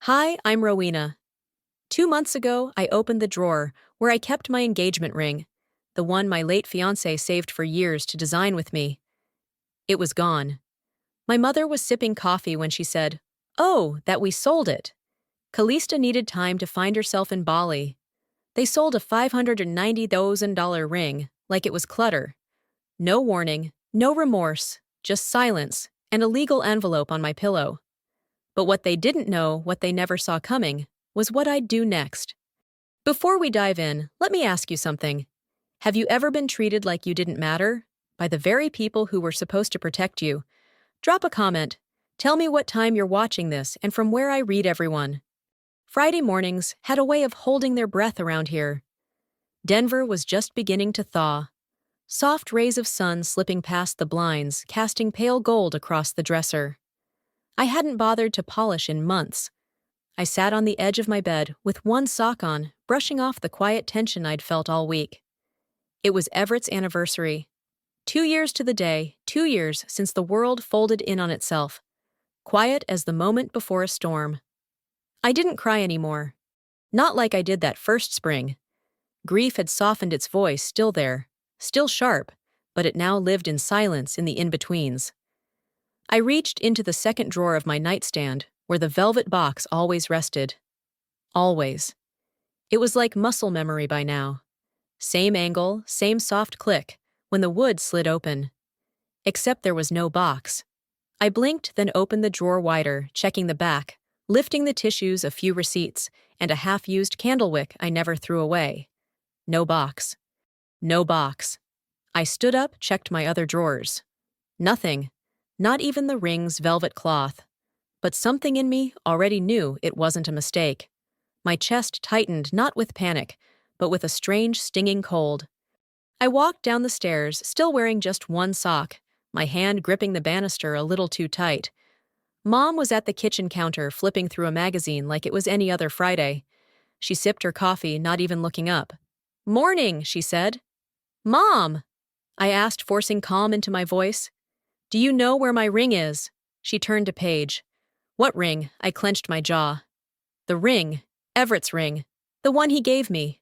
Hi, I'm Rowena. 2 months ago, I opened the drawer where I kept my engagement ring, the one my late fiancé saved for years to design with me. It was gone. My mother was sipping coffee when she said, "Oh, that we sold it." Calista needed time to find herself in Bali. They sold a $590,000 ring, like it was clutter. No warning, no remorse, just silence, and a legal envelope on my pillow. But what they didn't know, what they never saw coming, was what I'd do next. Before we dive in, let me ask you something. Have you ever been treated like you didn't matter? By the very people who were supposed to protect you? Drop a comment. Tell me what time you're watching this and from where I read everyone. Friday mornings had a way of holding their breath around here. Denver was just beginning to thaw. Soft rays of sun slipping past the blinds, casting pale gold across the dresser. I hadn't bothered to polish in months. I sat on the edge of my bed with one sock on, brushing off the quiet tension I'd felt all week. It was Everett's anniversary. 2 years to the day, 2 years since the world folded in on itself. Quiet as the moment before a storm. I didn't cry anymore. Not like I did that first spring. Grief had softened its voice, still there, still sharp, but it now lived in silence in the in-betweens. I reached into the second drawer of my nightstand, where the velvet box always rested. Always. It was like muscle memory by now. Same angle, same soft click, when the wood slid open. Except there was no box. I blinked, then opened the drawer wider, checking the back, lifting the tissues, a few receipts, and a half-used candle wick I never threw away. No box. No box. I stood up, checked my other drawers. Nothing. Not even the ring's velvet cloth. But something in me already knew it wasn't a mistake. My chest tightened, not with panic, but with a strange, stinging cold. I walked down the stairs, still wearing just one sock, my hand gripping the banister a little too tight. Mom was at the kitchen counter, flipping through a magazine like it was any other Friday. She sipped her coffee, not even looking up. "Morning," she said. "Mom!" I asked, forcing calm into my voice. "Do you know where my ring is?" She turned to Paige. "What ring?" I clenched my jaw. "The ring. Everett's ring. The one he gave me."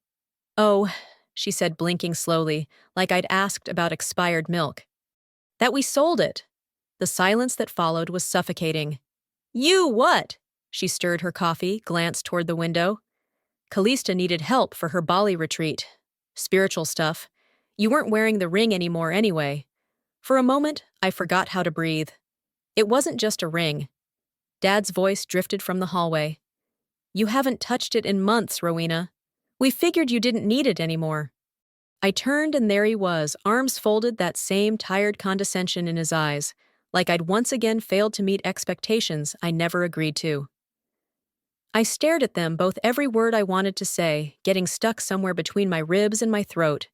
"Oh," she said, blinking slowly, like I'd asked about expired milk. "That we sold it." The silence that followed was suffocating. "You what?" She stirred her coffee, glanced toward the window. "Calista needed help for her Bali retreat. Spiritual stuff. You weren't wearing the ring anymore anyway." For a moment, I forgot how to breathe. It wasn't just a ring. Dad's voice drifted from the hallway. "You haven't touched it in months, Rowena. We figured you didn't need it anymore." I turned and there he was, arms folded, that same tired condescension in his eyes, like I'd once again failed to meet expectations I never agreed to. I stared at them, both every word I wanted to say, getting stuck somewhere between my ribs and my throat.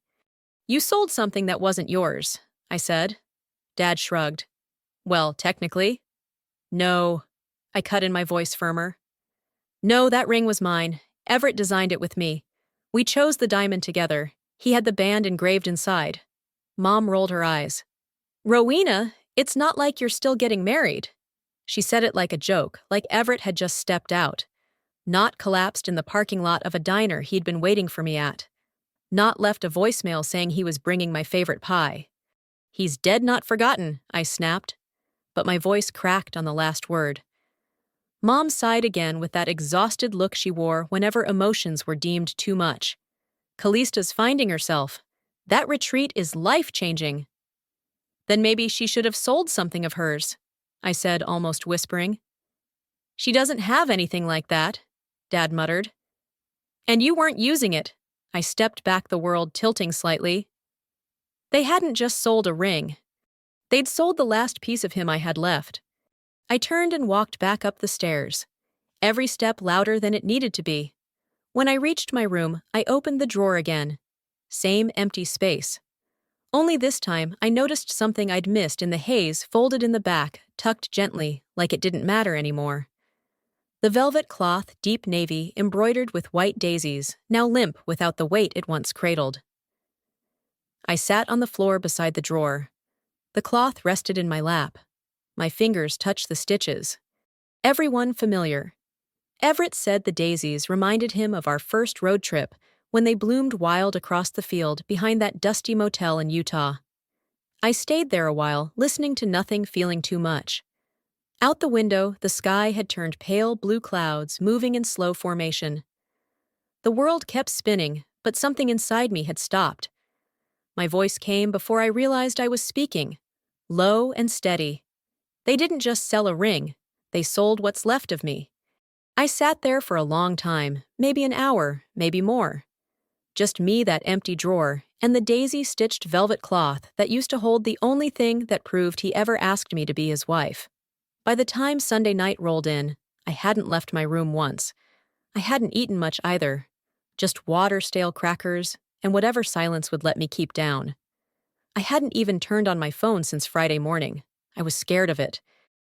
"You sold something that wasn't yours," I said. Dad shrugged. "Well, technically." "No." I cut in, my voice firmer. "No, that ring was mine. Everett designed it with me. We chose the diamond together. He had the band engraved inside." Mom rolled her eyes. "Rowena, it's not like you're still getting married." She said it like a joke, like Everett had just stepped out. Not collapsed in the parking lot of a diner he'd been waiting for me at. Not left a voicemail saying he was bringing my favorite pie. "He's dead not forgotten," I snapped. But my voice cracked on the last word. Mom sighed again with that exhausted look she wore whenever emotions were deemed too much. "Calista's finding herself. That retreat is life-changing." "Then maybe she should have sold something of hers," I said, almost whispering. "She doesn't have anything like that," Dad muttered. "And you weren't using it." I stepped back, the world tilting slightly. They hadn't just sold a ring. They'd sold the last piece of him I had left. I turned and walked back up the stairs, every step louder than it needed to be. When I reached my room, I opened the drawer again. Same empty space. Only this time, I noticed something I'd missed in the haze, folded in the back, tucked gently, like it didn't matter anymore. The velvet cloth, deep navy, embroidered with white daisies, now limp without the weight it once cradled. I sat on the floor beside the drawer. The cloth rested in my lap. My fingers touched the stitches. Every one familiar. Everett said the daisies reminded him of our first road trip when they bloomed wild across the field behind that dusty motel in Utah. I stayed there a while, listening to nothing, feeling too much. Out the window, the sky had turned pale blue clouds, moving in slow formation. The world kept spinning, but something inside me had stopped. My voice came before I realized I was speaking, low and steady. They didn't just sell a ring, they sold what's left of me. I sat there for a long time, maybe an hour, maybe more. Just me, that empty drawer, and the daisy-stitched velvet cloth that used to hold the only thing that proved he ever asked me to be his wife. By the time Sunday night rolled in, I hadn't left my room once. I hadn't eaten much either. Just water, stale crackers, and whatever silence would let me keep down. I hadn't even turned on my phone since Friday morning. I was scared of it.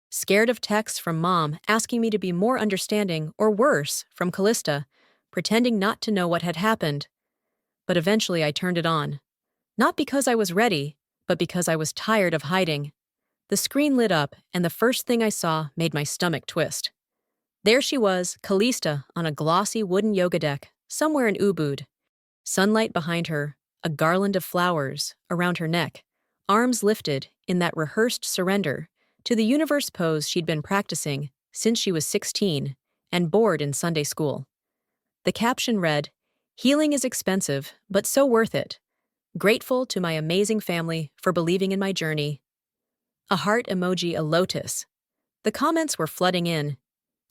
Scared of texts from Mom asking me to be more understanding, or worse, from Callista, pretending not to know what had happened. But eventually I turned it on. Not because I was ready, but because I was tired of hiding. The screen lit up, and the first thing I saw made my stomach twist. There she was, Callista, on a glossy wooden yoga deck, somewhere in Ubud. Sunlight behind her, a garland of flowers around her neck, arms lifted in that rehearsed surrender to the universe pose she'd been practicing since she was 16 and bored in Sunday school. The caption read, "Healing is expensive, but so worth it. Grateful to my amazing family for believing in my journey." A heart emoji, a lotus. The comments were flooding in.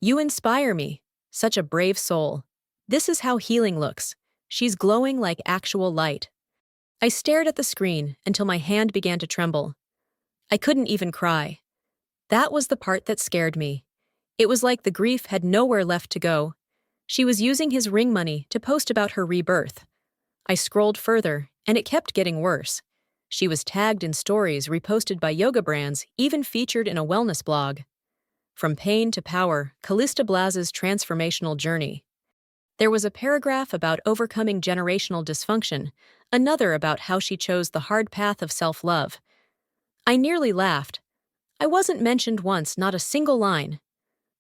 "You inspire me. Such a brave soul. This is how healing looks. She's glowing like actual light." I stared at the screen until my hand began to tremble. I couldn't even cry. That was the part that scared me. It was like the grief had nowhere left to go. She was using his ring money to post about her rebirth. I scrolled further, and it kept getting worse. She was tagged in stories reposted by yoga brands, even featured in a wellness blog. From pain to power, Callista Blaz's transformational journey. There was a paragraph about overcoming generational dysfunction, another about how she chose the hard path of self-love. I nearly laughed. I wasn't mentioned once, not a single line.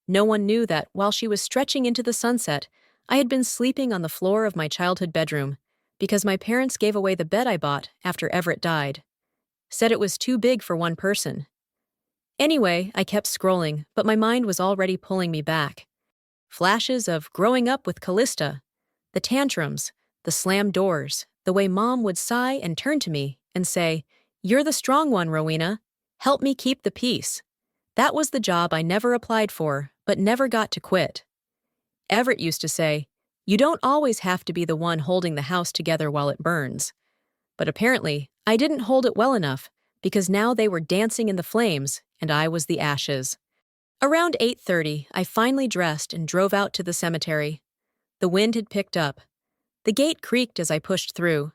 No one knew that, while she was stretching into the sunset, I had been sleeping on the floor of my childhood bedroom, because my parents gave away the bed I bought after Everett died. Said it was too big for one person. Anyway, I kept scrolling, but my mind was already pulling me back. Flashes of growing up with Callista, the tantrums, the slammed doors, the way Mom would sigh and turn to me and say, "You're the strong one, Rowena. Help me keep the peace." That was the job I never applied for, but never got to quit. Everett used to say, "You don't always have to be the one holding the house together while it burns." But apparently, I didn't hold it well enough, because now they were dancing in the flames, and I was the ashes. Around 8:30, I finally dressed and drove out to the cemetery. The wind had picked up. The gate creaked as I pushed through.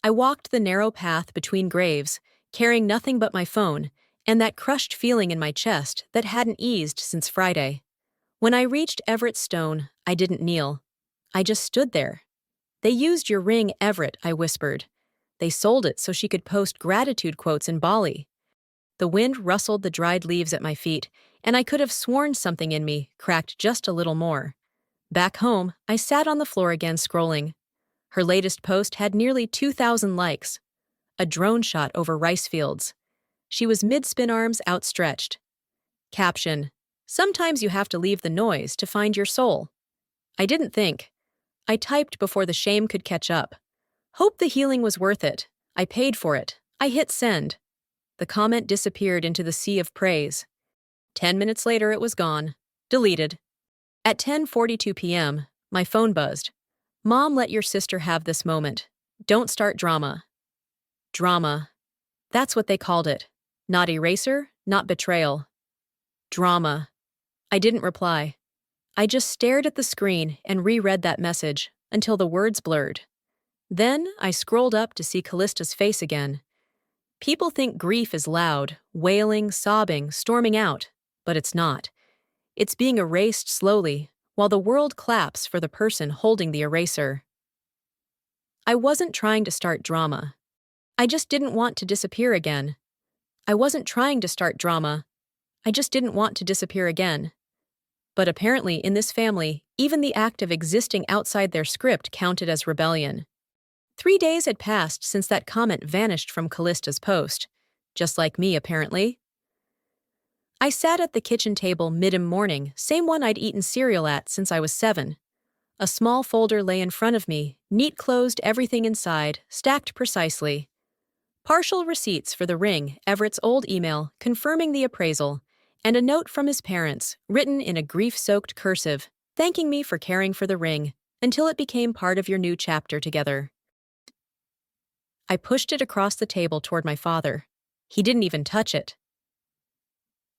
I walked the narrow path between graves, carrying nothing but my phone, and that crushed feeling in my chest that hadn't eased since Friday. When I reached Everett's stone, I didn't kneel. I just stood there. "They used your ring, Everett," I whispered. "They sold it so she could post gratitude quotes in Bali." The wind rustled the dried leaves at my feet, and I could have sworn something in me cracked just a little more. Back home, I sat on the floor again scrolling. Her latest post had nearly 2,000 likes. A drone shot over rice fields. She was mid-spin, arms outstretched. Caption: "Sometimes you have to leave the noise to find your soul." I didn't think. I typed before the shame could catch up. "Hope the healing was worth it. I paid for it." I hit send. The comment disappeared into the sea of praise. 10 minutes later, it was gone. Deleted. At 10:42 p.m., my phone buzzed. "Mom, let your sister have this moment. Don't start drama." Drama. That's what they called it. Not eraser, not betrayal. Drama. I didn't reply. I just stared at the screen and reread that message until the words blurred. Then I scrolled up to see Callista's face again. People think grief is loud, wailing, sobbing, storming out, but it's not. It's being erased slowly, while the world claps for the person holding the eraser. I wasn't trying to start drama. I just didn't want to disappear again. I wasn't trying to start drama. I just didn't want to disappear again. But apparently, in this family, even the act of existing outside their script counted as rebellion. 3 days had passed since that comment vanished from Callista's post. Just like me, apparently. I sat at the kitchen table mid-morning, same one I'd eaten cereal at since I was 7. A small folder lay in front of me, neat closed, everything inside, stacked precisely. Partial receipts for the ring, Everett's old email confirming the appraisal, and a note from his parents, written in a grief-soaked cursive, thanking me for caring for the ring until it became part of your new chapter together. I pushed it across the table toward my father. He didn't even touch it.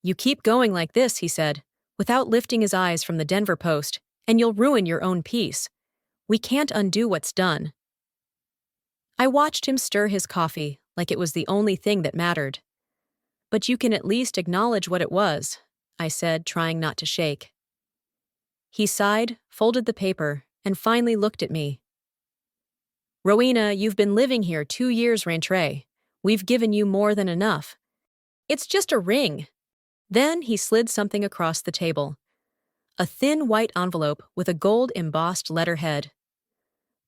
"You keep going like this," he said, without lifting his eyes from the Denver Post, "and you'll ruin your own peace. We can't undo what's done." I watched him stir his coffee like it was the only thing that mattered. "But you can at least acknowledge what it was," I said, trying not to shake. He sighed, folded the paper, and finally looked at me. "Rowena, you've been living here 2 years, Rentré. We've given you more than enough. It's just a ring." Then he slid something across the table. A thin white envelope with a gold-embossed letterhead.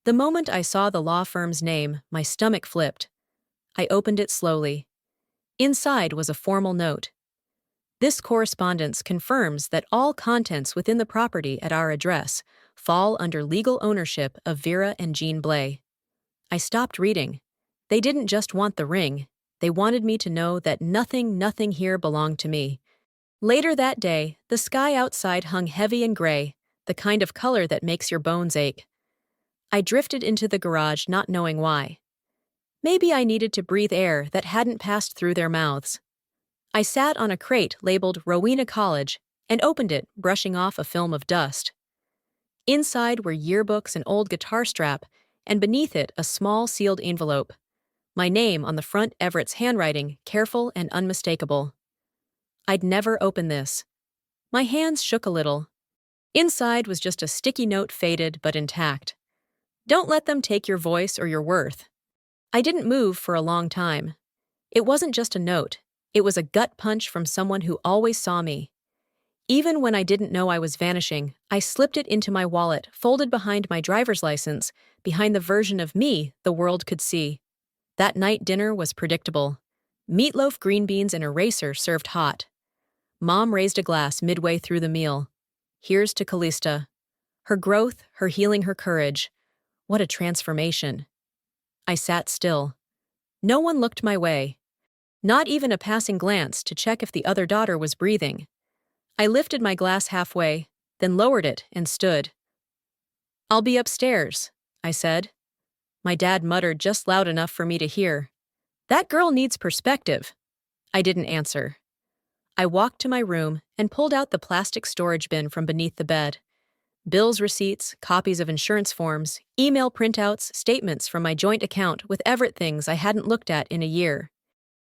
The moment I saw the law firm's name, my stomach flipped. I opened it slowly. Inside was a formal note. "This correspondence confirms that all contents within the property at our address fall under legal ownership of Vera and Jean Blay." I stopped reading. They didn't just want the ring. They wanted me to know that nothing here belonged to me. Later that day, the sky outside hung heavy and gray, the kind of color that makes your bones ache. I drifted into the garage not knowing why. Maybe I needed to breathe air that hadn't passed through their mouths. I sat on a crate labeled Rowena College and opened it, brushing off a film of dust. Inside were yearbooks, an old guitar strap, and beneath it a small sealed envelope. My name on the front, Everett's handwriting, careful and unmistakable. I'd never open this. My hands shook a little. Inside was just a sticky note, faded but intact. "Don't let them take your voice or your worth." I didn't move for a long time. It wasn't just a note. It was a gut punch from someone who always saw me. Even when I didn't know I was vanishing, I slipped it into my wallet, folded behind my driver's license, behind the version of me the world could see. That night dinner was predictable. Meatloaf, green beans, and a racer served hot. Mom raised a glass midway through the meal. Here's to Callista. Her growth, her healing, her courage. What a transformation. I sat still. No one looked my way. Not even a passing glance to check if the other daughter was breathing. I lifted my glass halfway, then lowered it and stood. "I'll be upstairs," I said. My dad muttered just loud enough for me to hear. "That girl needs perspective." I didn't answer. I walked to my room and pulled out the plastic storage bin from beneath the bed. Bills, receipts, copies of insurance forms, email printouts, statements from my joint account with Everett, things I hadn't looked at in a year.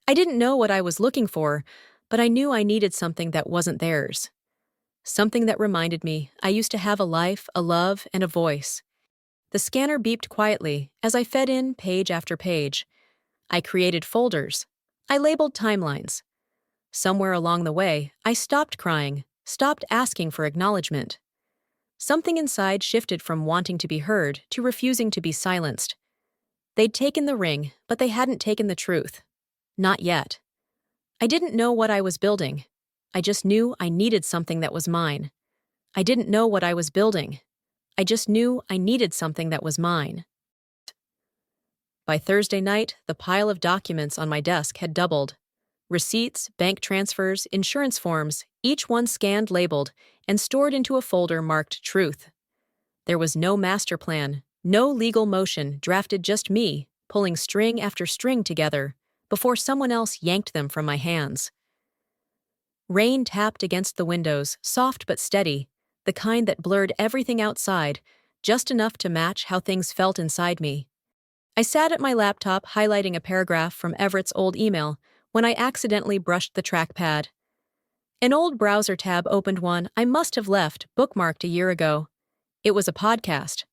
I didn't know what I was looking for, but I knew I needed something that wasn't theirs. Something that reminded me I used to have a life, a love, and a voice. The scanner beeped quietly as I fed in page after page. I created folders. I labeled timelines. Somewhere along the way, I stopped crying, stopped asking for acknowledgement. Something inside shifted from wanting to be heard to refusing to be silenced. They'd taken the ring, but they hadn't taken the truth. Not yet. I didn't know what I was building. I just knew I needed something that was mine. I didn't know what I was building. I just knew I needed something that was mine. By Thursday night, the pile of documents on my desk had doubled. Receipts, bank transfers, insurance forms, each one scanned, labeled, and stored into a folder marked Truth. There was no master plan, no legal motion, drafted, just me, pulling string after string together, before someone else yanked them from my hands. Rain tapped against the windows, soft but steady, the kind that blurred everything outside, just enough to match how things felt inside me. I sat at my laptop highlighting a paragraph from Everett's old email when I accidentally brushed the trackpad. An old browser tab opened one I must have left bookmarked a year ago. It was a podcast.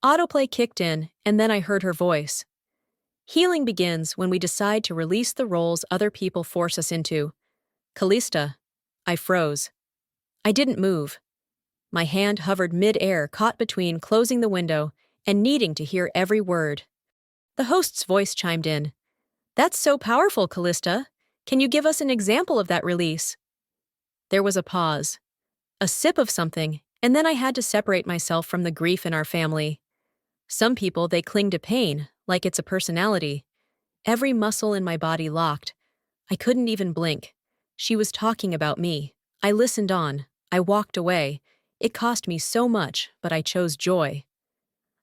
Autoplay kicked in, and then I heard her voice. "Healing begins when we decide to release the roles other people force us into." "Callista." I froze. I didn't move. My hand hovered mid-air, caught between closing the window and needing to hear every word. The host's voice chimed in. "That's so powerful, Callista. Can you give us an example of that release?" There was a pause, a sip of something, and then I had to separate myself from the grief in our family. Some people, they cling to pain, like it's a personality. Every muscle in my body locked. I couldn't even blink. She was talking about me. I listened on. I walked away. It cost me so much, but I chose joy.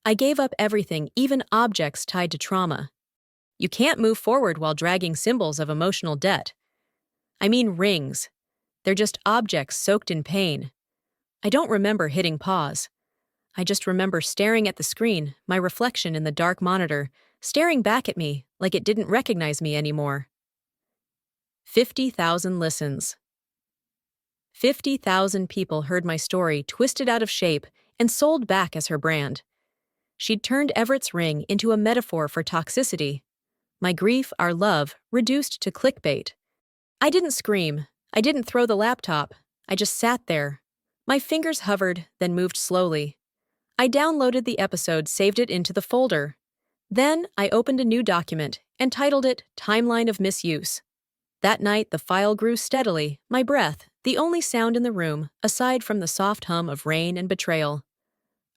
I gave up everything, even objects tied to trauma. You can't move forward while dragging symbols of emotional debt. I mean rings. They're just objects soaked in pain. I don't remember hitting pause. I just remember staring at the screen, my reflection in the dark monitor, staring back at me like it didn't recognize me anymore. 50,000 listens. 50,000 people heard my story twisted out of shape and sold back as her brand. She'd turned Everett's ring into a metaphor for toxicity. My grief, our love, reduced to clickbait. I didn't scream. I didn't throw the laptop. I just sat there. My fingers hovered, then moved slowly. I downloaded the episode, saved it into the folder. Then I opened a new document and titled it Timeline of Misuse. That night, the file grew steadily, my breath, the only sound in the room, aside from the soft hum of rain and betrayal.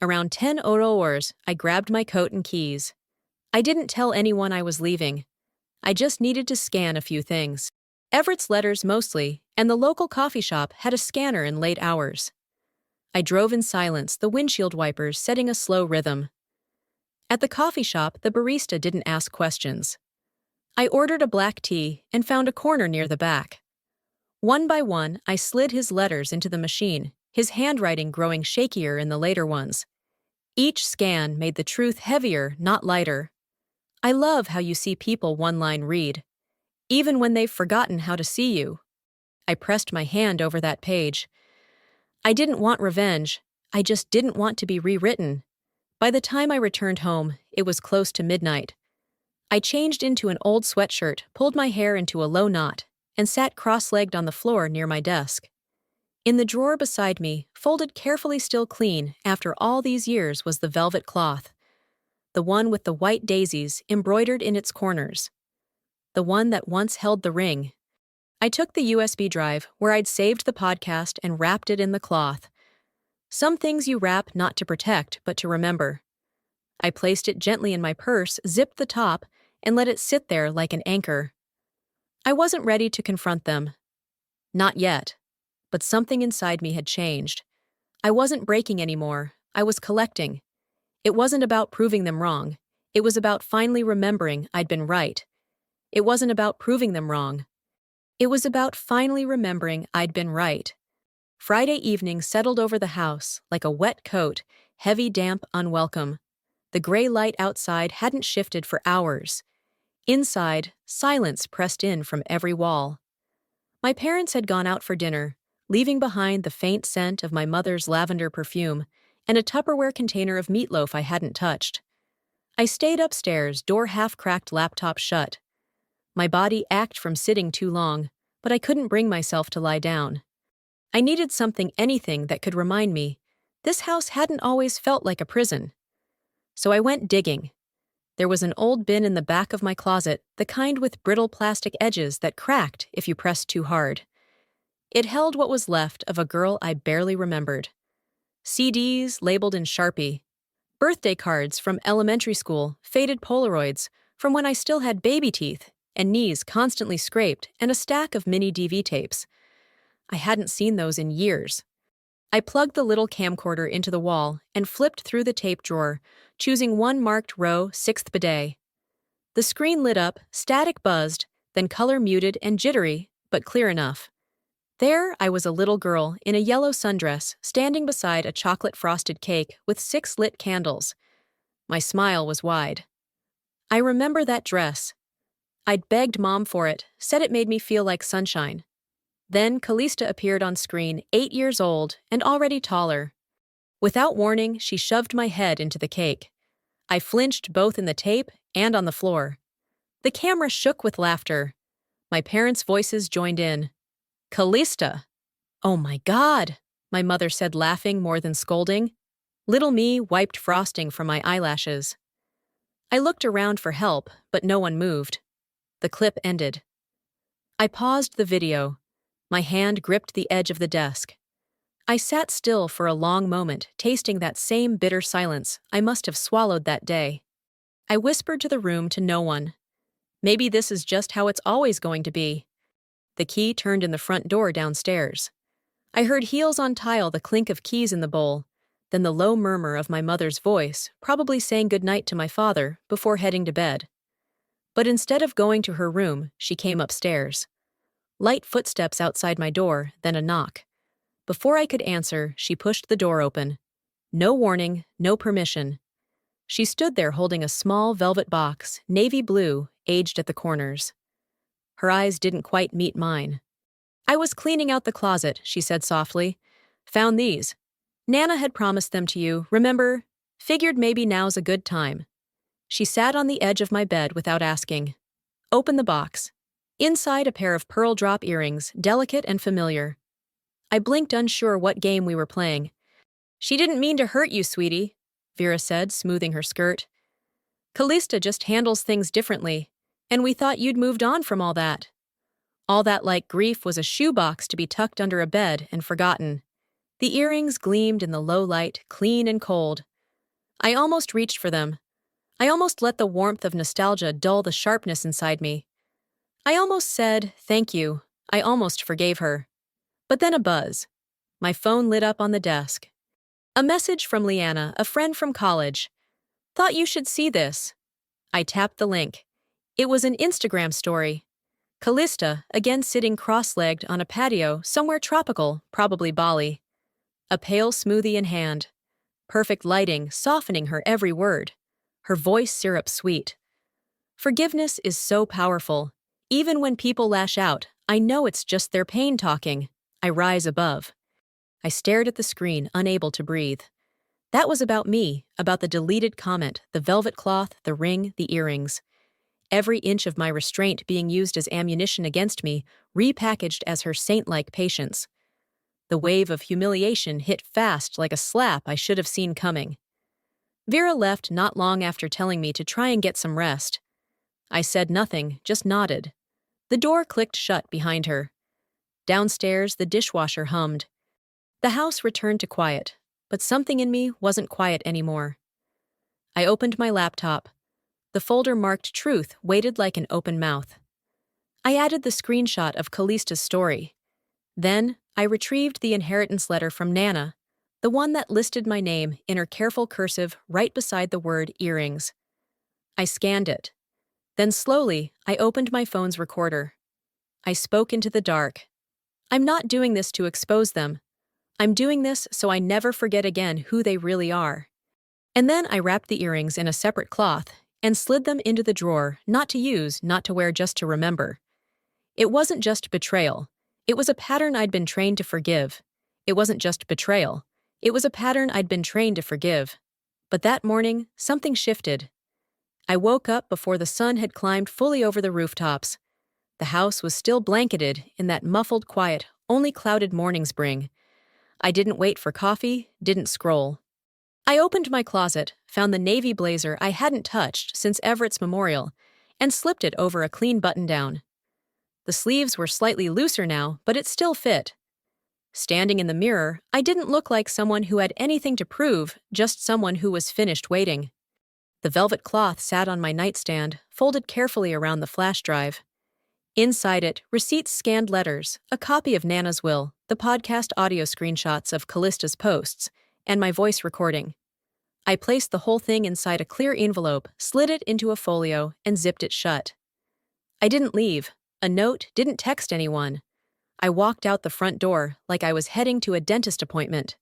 Around 10 hours, I grabbed my coat and keys. I didn't tell anyone I was leaving. I just needed to scan a few things. Everett's letters mostly, and the local coffee shop had a scanner in late hours. I drove in silence, the windshield wipers setting a slow rhythm. At the coffee shop, the barista didn't ask questions. I ordered a black tea and found a corner near the back. One by one, I slid his letters into the machine, his handwriting growing shakier in the later ones. Each scan made the truth heavier, not lighter. I love how you see people one-line read, even when they've forgotten how to see you. I pressed my hand over that page. I didn't want revenge. I just didn't want to be rewritten. By the time I returned home, it was close to midnight. I changed into an old sweatshirt, pulled my hair into a low knot, and sat cross-legged on the floor near my desk. In the drawer beside me, folded carefully still clean after all these years, was the velvet cloth. The one with the white daisies embroidered in its corners. The one that once held the ring. I took the USB drive where I'd saved the podcast and wrapped it in the cloth. Some things you wrap not to protect, but to remember. I placed it gently in my purse, zipped the top, and let it sit there like an anchor. I wasn't ready to confront them. Not yet. But something inside me had changed. I wasn't breaking anymore. I was collecting. It wasn't about proving them wrong. It was about finally remembering I'd been right. It wasn't about proving them wrong. It was about finally remembering I'd been right. Friday evening settled over the house like a wet coat, heavy, damp, unwelcome. The gray light outside hadn't shifted for hours. Inside, silence pressed in from every wall. My parents had gone out for dinner, leaving behind the faint scent of my mother's lavender perfume and a Tupperware container of meatloaf I hadn't touched. I stayed upstairs, door half-cracked, laptop shut. My body ached from sitting too long, but I couldn't bring myself to lie down. I needed something, anything that could remind me. This house hadn't always felt like a prison. So I went digging. There was an old bin in the back of my closet, the kind with brittle plastic edges that cracked if you pressed too hard. It held what was left of a girl I barely remembered. CDs labeled in Sharpie. Birthday cards from elementary school, faded Polaroids from when I still had baby teeth and knees constantly scraped, and a stack of mini DV tapes. I hadn't seen those in years. I plugged the little camcorder into the wall and flipped through the tape drawer, choosing one marked row, 6th bidet. The screen lit up, static buzzed, then color muted and jittery, but clear enough. There I was, a little girl in a yellow sundress, standing beside a chocolate-frosted cake with 6 lit candles. My smile was wide. I remember that dress. I'd begged Mom for it, said it made me feel like sunshine. Then Callista appeared on screen, 8 years old and already taller. Without warning, she shoved my head into the cake. I flinched both in the tape and on the floor. The camera shook with laughter. My parents' voices joined in. "Callista!" "Oh my God!" my mother said, laughing more than scolding. Little me wiped frosting from my eyelashes. I looked around for help, but no one moved. The clip ended. I paused the video. My hand gripped the edge of the desk. I sat still for a long moment, tasting that same bitter silence I must have swallowed that day. I whispered to the room to no one. Maybe this is just how it's always going to be. The key turned in the front door downstairs. I heard heels on tile, the clink of keys in the bowl, then the low murmur of my mother's voice, probably saying goodnight to my father before heading to bed. But instead of going to her room, she came upstairs. Light footsteps outside my door, then a knock. Before I could answer, she pushed the door open. No warning, no permission. She stood there holding a small velvet box, navy blue, aged at the corners. Her eyes didn't quite meet mine. "I was cleaning out the closet," she said softly. "Found these. Nana had promised them to you, remember? Figured maybe now's a good time." She sat on the edge of my bed without asking. Opened the box. Inside, a pair of pearl drop earrings, delicate and familiar. I blinked, unsure what game we were playing. "She didn't mean to hurt you, sweetie," Vera said, smoothing her skirt. "Callista just handles things differently, and we thought you'd moved on from all that. All that like grief was a shoebox to be tucked under a bed and forgotten." The earrings gleamed in the low light, clean and cold. I almost reached for them. I almost let the warmth of nostalgia dull the sharpness inside me. I almost said, "Thank you." I almost forgave her. But then a buzz. My phone lit up on the desk. A message from Leanna, a friend from college. "Thought you should see this." I tapped the link. It was an Instagram story. Callista, again sitting cross-legged on a patio somewhere tropical, probably Bali. A pale smoothie in hand. Perfect lighting, softening her every word. Her voice syrup sweet. Forgiveness is so powerful. Even when people lash out, I know it's just their pain talking. I rise above. I stared at the screen, unable to breathe. That was about me, about the deleted comment, the velvet cloth, the ring, the earrings. Every inch of my restraint being used as ammunition against me, repackaged as her saint-like patience. The wave of humiliation hit fast like a slap I should have seen coming. Vera left not long after telling me to try and get some rest. I said nothing, just nodded. The door clicked shut behind her. Downstairs, the dishwasher hummed. The house returned to quiet, but something in me wasn't quiet anymore. I opened my laptop. The folder marked Truth waited like an open mouth. I added the screenshot of Callista's story. Then, I retrieved the inheritance letter from Nana, the one that listed my name in her careful cursive right beside the word earrings. I scanned it. Then slowly, I opened my phone's recorder. I spoke into the dark. "I'm not doing this to expose them. I'm doing this so I never forget again who they really are." And then I wrapped the earrings in a separate cloth and slid them into the drawer, not to use, not to wear, just to remember. It wasn't just betrayal. It was a pattern I'd been trained to forgive. It wasn't just betrayal. It was a pattern I'd been trained to forgive. But that morning, something shifted. I woke up before the sun had climbed fully over the rooftops. The house was still blanketed in that muffled quiet only clouded mornings bring. I didn't wait for coffee, didn't scroll. I opened my closet, found the navy blazer I hadn't touched since Everett's memorial, and slipped it over a clean button-down. The sleeves were slightly looser now, but it still fit. Standing in the mirror, I didn't look like someone who had anything to prove, just someone who was finished waiting. The velvet cloth sat on my nightstand, folded carefully around the flash drive. Inside it, receipts, scanned letters, a copy of Nana's will, the podcast audio screenshots of Callista's posts, and my voice recording. I placed the whole thing inside a clear envelope, slid it into a folio, and zipped it shut. I didn't leave. A note, didn't text anyone. I walked out the front door like I was heading to a dentist appointment.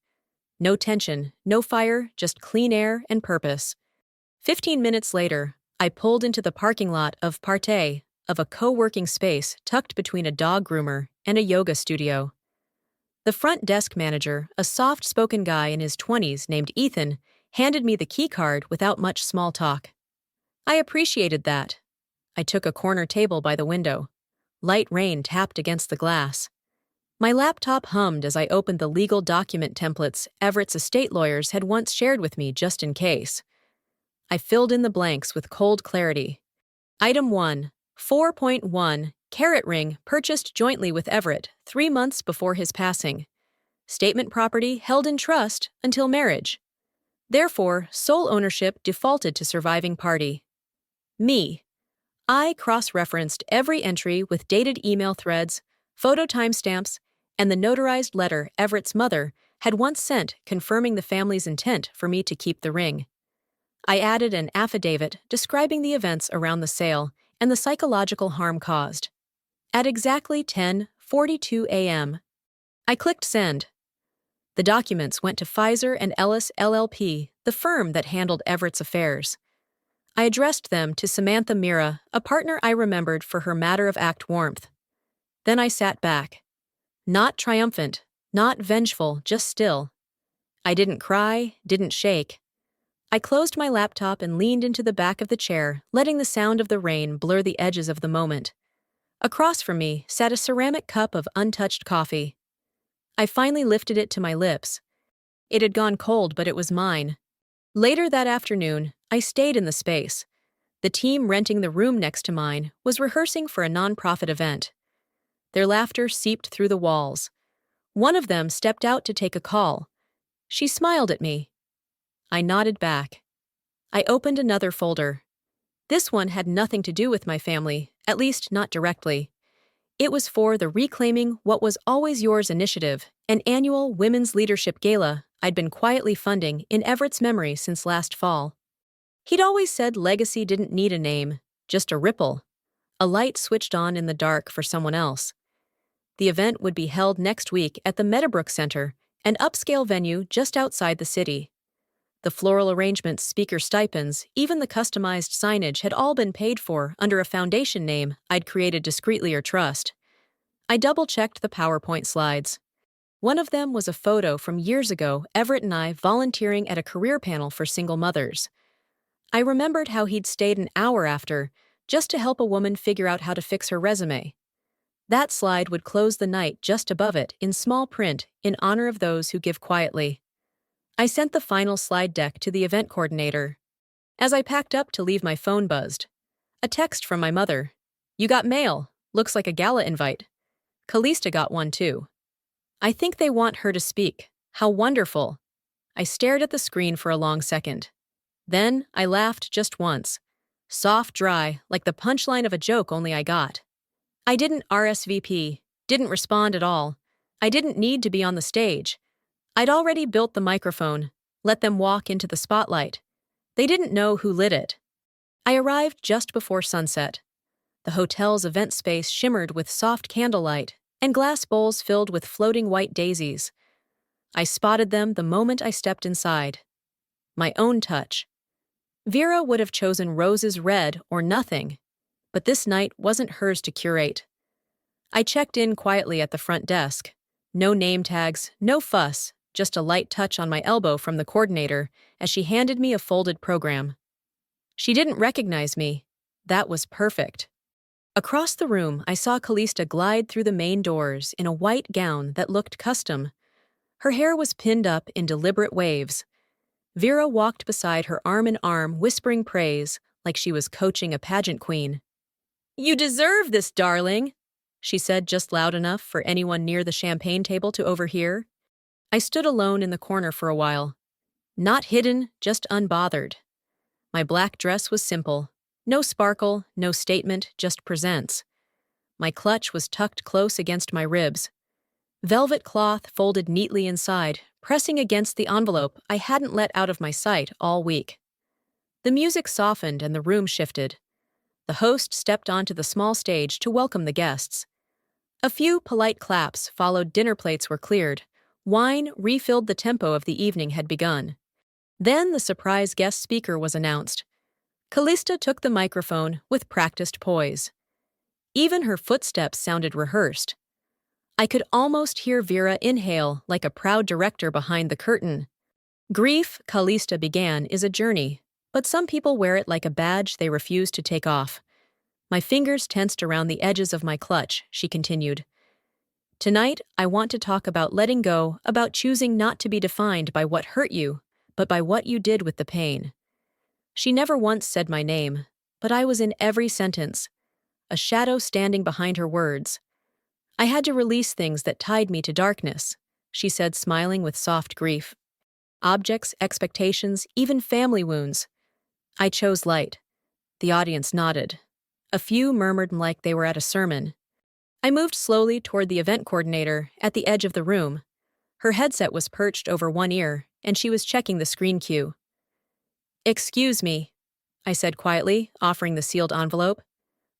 No tension, no fire, just clean air and purpose. 15 minutes later, I pulled into the parking lot of Parte, of a co-working space tucked between a dog groomer and a yoga studio. The front desk manager, a soft-spoken guy in his 20s named Ethan, handed me the key card without much small talk. I appreciated that. I took a corner table by the window. Light rain tapped against the glass. My laptop hummed as I opened the legal document templates Everett's estate lawyers had once shared with me just in case. I filled in the blanks with cold clarity. Item 1, 4.1, carrot ring purchased jointly with Everett 3 months before his passing. Statement property held in trust until marriage. Therefore, sole ownership defaulted to surviving party. Me. I cross-referenced every entry with dated email threads, photo timestamps, and the notarized letter Everett's mother had once sent confirming the family's intent for me to keep the ring. I added an affidavit describing the events around the sale and the psychological harm caused. At exactly 10:42 a.m., I clicked send. The documents went to Pfizer and Ellis LLP, the firm that handled Everett's affairs. I addressed them to Samantha Mira, a partner I remembered for her matter-of-fact warmth. Then I sat back. Not triumphant, not vengeful, just still. I didn't cry, didn't shake. I closed my laptop and leaned into the back of the chair, letting the sound of the rain blur the edges of the moment. Across from me sat a ceramic cup of untouched coffee. I finally lifted it to my lips. It had gone cold, but it was mine. Later that afternoon, I stayed in the space. The team renting the room next to mine was rehearsing for a nonprofit event. Their laughter seeped through the walls. One of them stepped out to take a call. She smiled at me. I nodded back. I opened another folder. This one had nothing to do with my family, at least not directly. It was for the Reclaiming What Was Always Yours initiative, an annual women's leadership gala I'd been quietly funding in Everett's memory since last fall. He'd always said legacy didn't need a name, just a ripple, a light switched on in the dark for someone else. The event would be held next week at the Meadowbrook Center, an upscale venue just outside the city. The floral arrangements, speaker stipends, even the customized signage had all been paid for under a foundation name I'd created discreetly or trust. I double-checked the PowerPoint slides. One of them was a photo from years ago, Everett and I volunteering at a career panel for single mothers. I remembered how he'd stayed an hour after, just to help a woman figure out how to fix her resume. That slide would close the night just above it in small print in honor of those who give quietly. I sent the final slide deck to the event coordinator. As I packed up to leave, my phone buzzed. A text from my mother. "You got mail. Looks like a gala invite." Callista got one too. "I think they want her to speak. How wonderful." I stared at the screen for a long second. Then I laughed just once. Soft, dry, like the punchline of a joke only I got. I didn't RSVP, didn't respond at all. I didn't need to be on the stage. I'd already built the microphone, let them walk into the spotlight. They didn't know who lit it. I arrived just before sunset. The hotel's event space shimmered with soft candlelight and glass bowls filled with floating white daisies. I spotted them the moment I stepped inside. My own touch. Vera would have chosen roses red or nothing, but this night wasn't hers to curate. I checked in quietly at the front desk. No name tags, no fuss, just a light touch on my elbow from the coordinator as she handed me a folded program. She didn't recognize me. That was perfect. Across the room, I saw Callista glide through the main doors in a white gown that looked custom. Her hair was pinned up in deliberate waves. Vera walked beside her arm in arm, whispering praise like she was coaching a pageant queen. "You deserve this, darling," she said just loud enough for anyone near the champagne table to overhear. I stood alone in the corner for a while. Not hidden, just unbothered. My black dress was simple. No sparkle, no statement, just presence. My clutch was tucked close against my ribs. Velvet cloth folded neatly inside, pressing against the envelope I hadn't let out of my sight all week. The music softened and the room shifted. The host stepped onto the small stage to welcome the guests. A few polite claps followed. Dinner plates were cleared. Wine refilled. The tempo of the evening had begun. Then the surprise guest speaker was announced. Callista took the microphone with practiced poise. Even her footsteps sounded rehearsed. I could almost hear Vera inhale like a proud director behind the curtain. Grief, Callista began, is a journey, but some people wear it like a badge they refuse to take off. My fingers tensed around the edges of my clutch, she continued. Tonight, I want to talk about letting go, about choosing not to be defined by what hurt you, but by what you did with the pain. She never once said my name, but I was in every sentence, a shadow standing behind her words. I had to release things that tied me to darkness, she said, smiling with soft grief. Objects, expectations, even family wounds. I chose light. The audience nodded. A few murmured like they were at a sermon. I moved slowly toward the event coordinator at the edge of the room. Her headset was perched over one ear, and she was checking the screen cue. "Excuse me," I said quietly, offering the sealed envelope.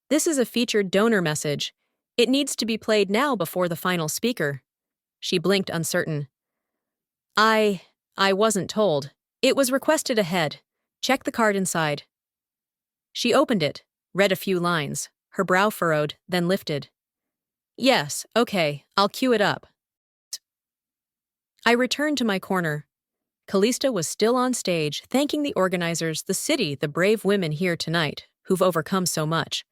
"This is a featured donor message. It needs to be played now before the final speaker." She blinked, uncertain. I wasn't told. It was requested ahead. Check the card inside." She opened it, read a few lines, her brow furrowed, then lifted. "Yes, okay, I'll cue it up." I returned to my corner. Callista was still on stage, thanking the organizers, the city, the brave women here tonight, who've overcome so much.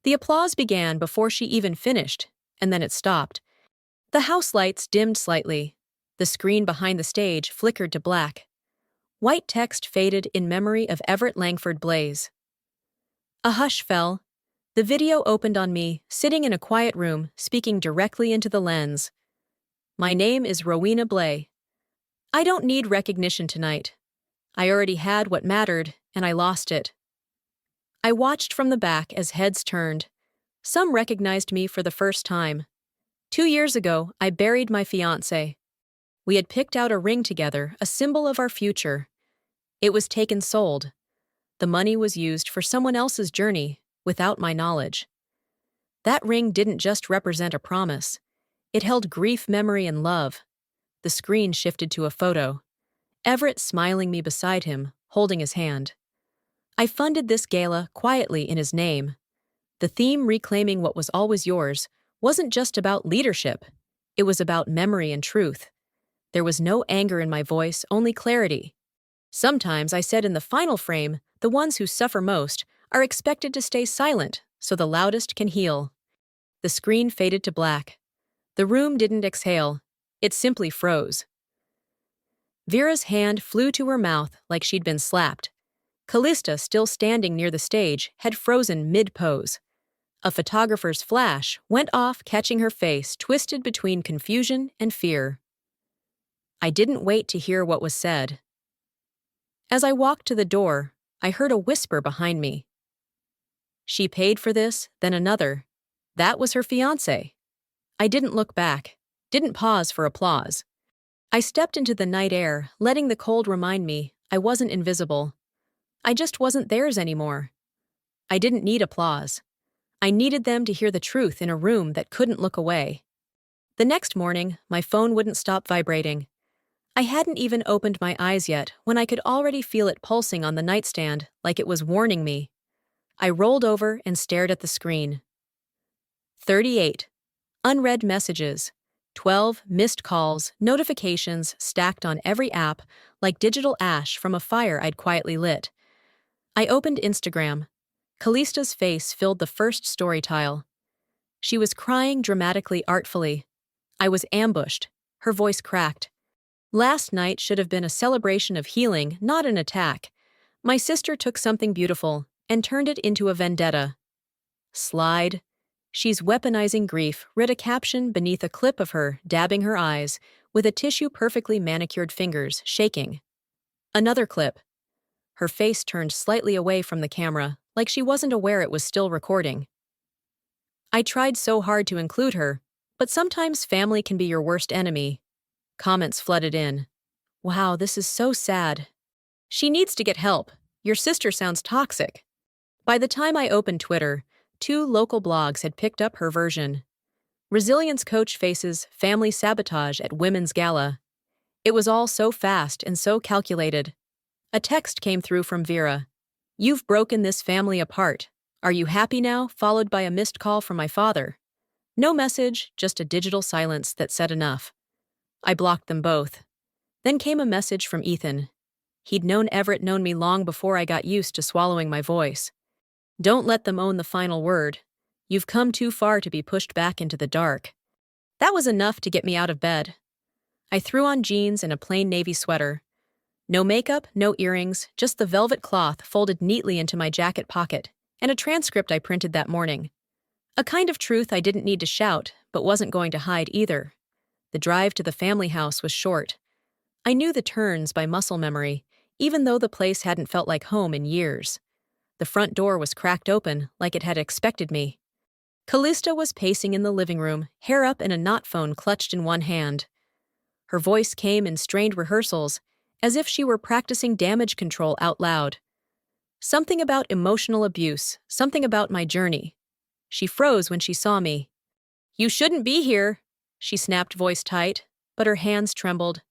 The applause began before she even finished, and then it stopped. The house lights dimmed slightly. The screen behind the stage flickered to black. White text faded in memory of Everett Langford Blaze. A hush fell. The video opened on me, sitting in a quiet room, speaking directly into the lens. "My name is Rowena Blay. I don't need recognition tonight. I already had what mattered, and I lost it." I watched from the back as heads turned. Some recognized me for the first time. 2 years ago, I buried my fiancé. We had picked out a ring together, a symbol of our future. It was taken sold. The money was used for someone else's journey, without my knowledge. That ring didn't just represent a promise. It held grief, memory, and love. The screen shifted to a photo. Everett smiling me beside him, holding his hand. I funded this gala quietly in his name. The theme, reclaiming what was always yours, wasn't just about leadership. It was about memory and truth. There was no anger in my voice, only clarity. Sometimes I said in the final frame, the ones who suffer most are expected to stay silent so the loudest can heal. The screen faded to black. The room didn't exhale. It simply froze. Vera's hand flew to her mouth like she'd been slapped. Callista, still standing near the stage, had frozen mid-pose. A photographer's flash went off, catching her face twisted between confusion and fear. I didn't wait to hear what was said. As I walked to the door, I heard a whisper behind me. "She paid for this, then another. That was her fiancé." I didn't look back, didn't pause for applause. I stepped into the night air, letting the cold remind me I wasn't invisible. I just wasn't theirs anymore. I didn't need applause. I needed them to hear the truth in a room that couldn't look away. The next morning, my phone wouldn't stop vibrating. I hadn't even opened my eyes yet when I could already feel it pulsing on the nightstand like it was warning me. I rolled over and stared at the screen. 38. Unread messages. 12 missed calls, notifications stacked on every app like digital ash from a fire I'd quietly lit. I opened Instagram. Callista's face filled the first story tile. She was crying dramatically, artfully. I was ambushed. Her voice cracked. Last night should have been a celebration of healing, not an attack. My sister took something beautiful and turned it into a vendetta. Slide. "She's weaponizing grief," read a caption beneath a clip of her dabbing her eyes with a tissue perfectly manicured fingers, shaking. Another clip. Her face turned slightly away from the camera, like she wasn't aware it was still recording. I tried so hard to include her, but sometimes family can be your worst enemy. Comments flooded in. "Wow, this is so sad. She needs to get help. Your sister sounds toxic." By the time I opened Twitter, 2 local blogs had picked up her version. Resilience coach faces family sabotage at women's gala. It was all so fast and so calculated. A text came through from Vera. "You've broken this family apart. Are you happy now?" followed by a missed call from my father. No message, just a digital silence that said enough. I blocked them both. Then came a message from Ethan. He'd known Everett, known me long before I got used to swallowing my voice. "Don't let them own the final word. You've come too far to be pushed back into the dark." That was enough to get me out of bed. I threw on jeans and a plain navy sweater. No makeup, no earrings, just the velvet cloth folded neatly into my jacket pocket, and a transcript I printed that morning. A kind of truth I didn't need to shout, but wasn't going to hide either. The drive to the family house was short. I knew the turns by muscle memory, even though the place hadn't felt like home in years. The front door was cracked open, like it had expected me. Callista was pacing in the living room, hair up and a knot phone clutched in one hand. Her voice came in strained rehearsals, as if she were practicing damage control out loud. Something about emotional abuse, something about my journey. She froze when she saw me. "You shouldn't be here," she snapped, voice tight, but her hands trembled.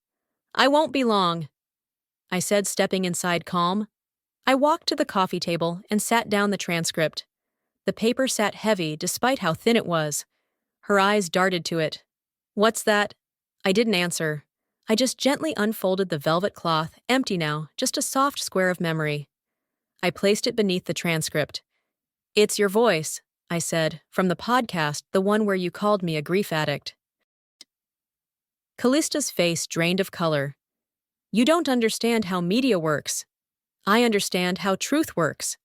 "I won't be long," I said, stepping inside calm. I walked to the coffee table and sat down the transcript. The paper sat heavy despite how thin it was. Her eyes darted to it. "What's that?" I didn't answer. I just gently unfolded the velvet cloth, empty now, just a soft square of memory. I placed it beneath the transcript. "It's your voice," I said, "from the podcast, the one where you called me a grief addict." Callista's face drained of color. "You don't understand how media works. I understand how truth works."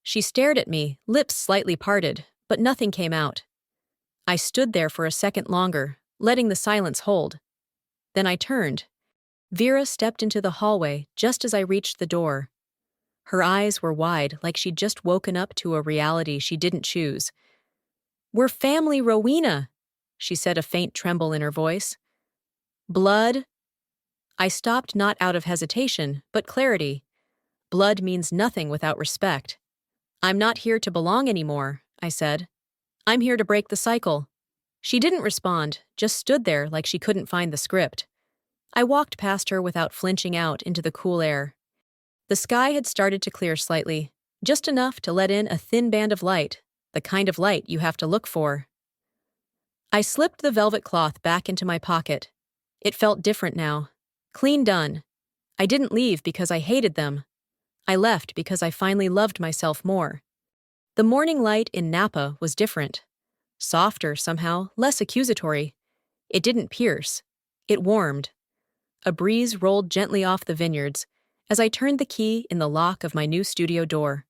She stared at me, lips slightly parted, but nothing came out. I stood there for a second longer, letting the silence hold. Then I turned. Vera stepped into the hallway just as I reached the door. Her eyes were wide, like she'd just woken up to a reality she didn't choose. "We're family, Rowena," she said, a faint tremble in her voice. "Blood?" I stopped, not out of hesitation, but clarity. Blood means nothing without respect. "I'm not here to belong anymore," I said. "I'm here to break the cycle." She didn't respond, just stood there like she couldn't find the script. I walked past her without flinching out into the cool air. The sky had started to clear slightly, just enough to let in a thin band of light, the kind of light you have to look for. I slipped the velvet cloth back into my pocket. It felt different now. Clean done. I didn't leave because I hated them. I left because I finally loved myself more. The morning light in Napa was different. Softer somehow, less accusatory. It didn't pierce. It warmed. A breeze rolled gently off the vineyards as I turned the key in the lock of my new studio door.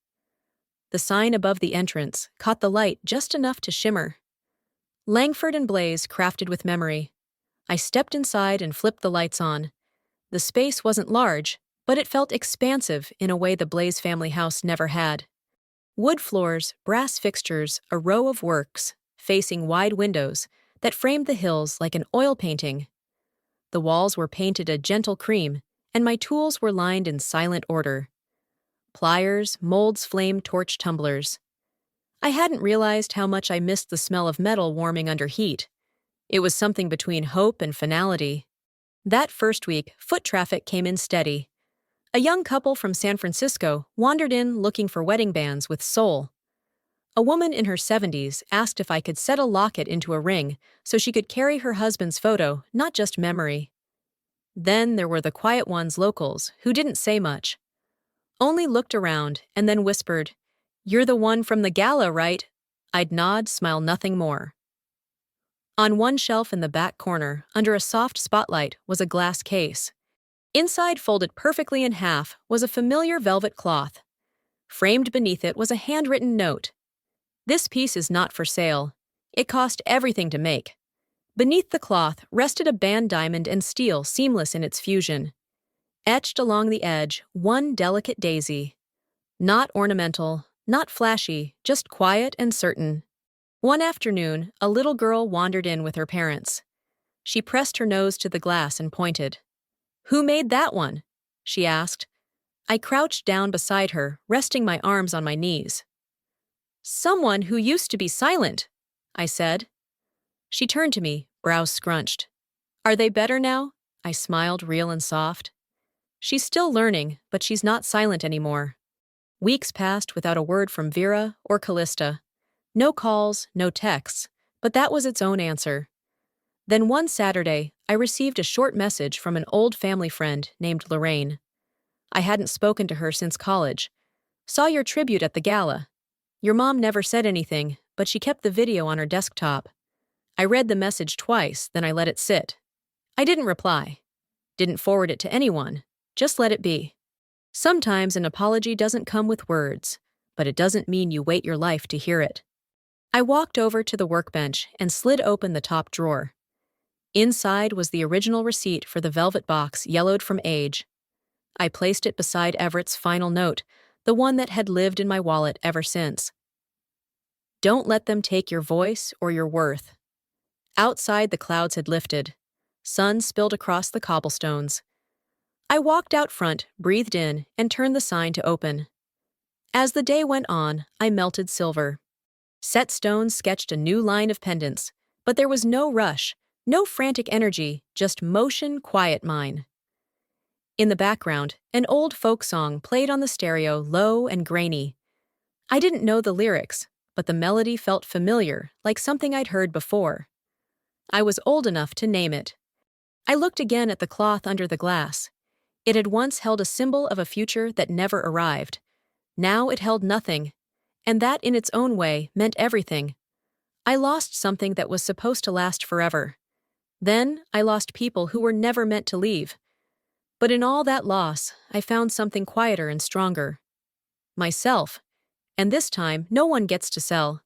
The sign above the entrance caught the light just enough to shimmer. Langford and Blaze, crafted with memory. I stepped inside and flipped the lights on. The space wasn't large, but it felt expansive in a way the Blaze family house never had. Wood floors, brass fixtures, a row of works, facing wide windows that framed the hills like an oil painting. The walls were painted a gentle cream, and my tools were lined in silent order. Pliers, molds, flame torch tumblers. I hadn't realized how much I missed the smell of metal warming under heat. It was something between hope and finality. That first week, foot traffic came in steady. A young couple from San Francisco wandered in looking for wedding bands with soul. A woman in her 70s asked if I could set a locket into a ring so she could carry her husband's photo, not just memory. Then there were the quiet ones, locals, who didn't say much. Only looked around and then whispered, "You're the one from the gala, right?" I'd nod, smile, nothing more. On one shelf in the back corner, under a soft spotlight, was a glass case. Inside, folded perfectly in half, was a familiar velvet cloth. Framed beneath it was a handwritten note. "This piece is not for sale. It cost everything to make." Beneath the cloth rested a band diamond and steel, seamless in its fusion. Etched along the edge, one delicate daisy. Not ornamental, not flashy, just quiet and certain. One afternoon, a little girl wandered in with her parents. She pressed her nose to the glass and pointed. "Who made that one?" she asked. I crouched down beside her, resting my arms on my knees. "Someone who used to be silent," I said. She turned to me, brows scrunched. "Are they better now?" I smiled, real and soft. "She's still learning, but she's not silent anymore." Weeks passed without a word from Vera or Callista. No calls, no texts, but that was its own answer. Then one Saturday, I received a short message from an old family friend named Lorraine. I hadn't spoken to her since college. "Saw your tribute at the gala. Your mom never said anything, but she kept the video on her desktop." I read the message twice, then I let it sit. I didn't reply. Didn't forward it to anyone. Just let it be. Sometimes an apology doesn't come with words, but it doesn't mean you wait your life to hear it. I walked over to the workbench and slid open the top drawer. Inside was the original receipt for the velvet box yellowed from age. I placed it beside Everett's final note, the one that had lived in my wallet ever since. Don't let them take your voice or your worth. Outside, the clouds had lifted. Sun spilled across the cobblestones. I walked out front, breathed in, and turned the sign to open. As the day went on, I melted silver. Set stones sketched a new line of pendants, but there was no rush, no frantic energy, just motion, quiet mine. In the background, an old folk song played on the stereo, low and grainy. I didn't know the lyrics, but the melody felt familiar, like something I'd heard before. I was old enough to name it. I looked again at the cloth under the glass. It had once held a symbol of a future that never arrived. Now it held nothing, and that in its own way meant everything. I lost something that was supposed to last forever. Then I lost people who were never meant to leave. But in all that loss, I found something quieter and stronger. Myself. And this time, no one gets to sell.